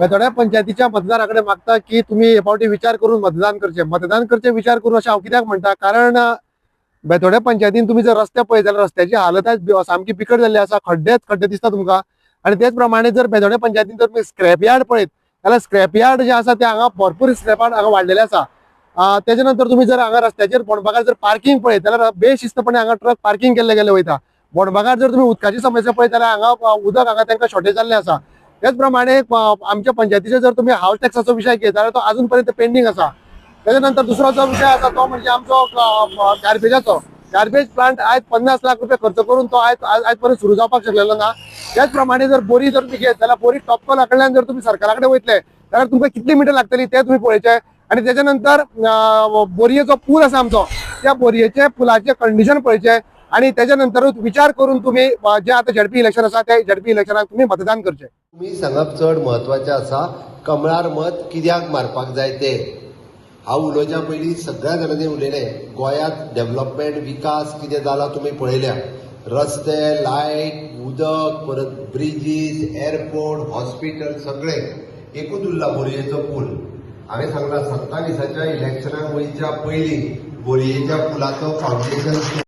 थोड्या पंचायतीच्या मतदाराकडे मागता की तुम्ही हे फावटी विचार करून मतदान करचे विचार करून अशें हांव कित्याक म्हणटा, कारण बेतोड्या पंचायतीन तुम्ही जर रस्ते पळयत जाल्यार रस्त्याची हालत आज सामकी बिकट जाल्ली आसा, खड्डेच खड्डे दिसता तुमकां। आणि त्याच प्रमाणे जर बेतोड्या पंचायतीन जर तुम्ही स्क्रॅप यार्ड पळयत जाल्यार स्क्रॅप यार्ड जे आसा ते हांगा भरपूर स्क्रॅप यार्ड हांगा वाडलेले आसा। त्याच्या नंतर तुम्ही जर हांगा रस्त्याचेर बोंडबागार जर पार्किंग पळयत जाल्यार बेशिस्तपणे हांगा ट्रक पार्किंग केल्ले वयता। बोंडबागार जर तुम्ही उदकाची समस्या पळयत जाल्यार हांगा उदक हांगा तांकां शॉर्टेज जाल्लें आसा। त्याच प्रमाणे आमच्या पंचायतीचे जर तुम्ही हाऊस टॅक्साचो विषय घेत जाल्यार तो अजून पर्यंत पेंडिंग आसा। त्याच्यानंतर दुसरो जो विषय आसा तो म्हणजे आमचो गार्बेजाचो। गार्बेज प्लांट आज 50 लाख रुपये खर्च करून तो आज पर्यंत सुरू जावपाक शकलेलो ना। त्याच प्रमाणे जर बोरी जर तुम्ही घेत जाल्यार बोरी टॉपकॉला कडल्यान जर तुम्ही सरकारा कडेन वयतले जाल्यार तुमकां कितली मिटर लागतली ते तुम्ही पळयचे। आणि त्याच्यानंतर बोरयेचो पूल आसा आमचो, त्या बोरयेचे पुलाचे कंडिशन पळयचे आणि त्याच्यानंतर विचार करून तुम्ही जे आता झडपी इलेक्शन आसा त्या झडपी इलेक्शनाक तुम्ही मतदान करचे। तुम्ही सांगप चड महत्वाचें आसा, कमळार मत कित्याक मारपाक जाय ते। हांव उलोवच्या पयलीं सगळ्या जाणांनी उलयलें, गोंयांत डेव्हलपमेंट विकास कितें जाला तुमी पळयल्या। रस्ते, लायट, उदक, परत ब्रिजीस, एअरपोर्ट, हॉस्पिटल सगळें एकूच उरला बोरयेचो पूल। हांवें सांगलां 27च्या इलेक्शनाक वयच्या पयलीं बोरयेच्या पुलाचो फावंडेशन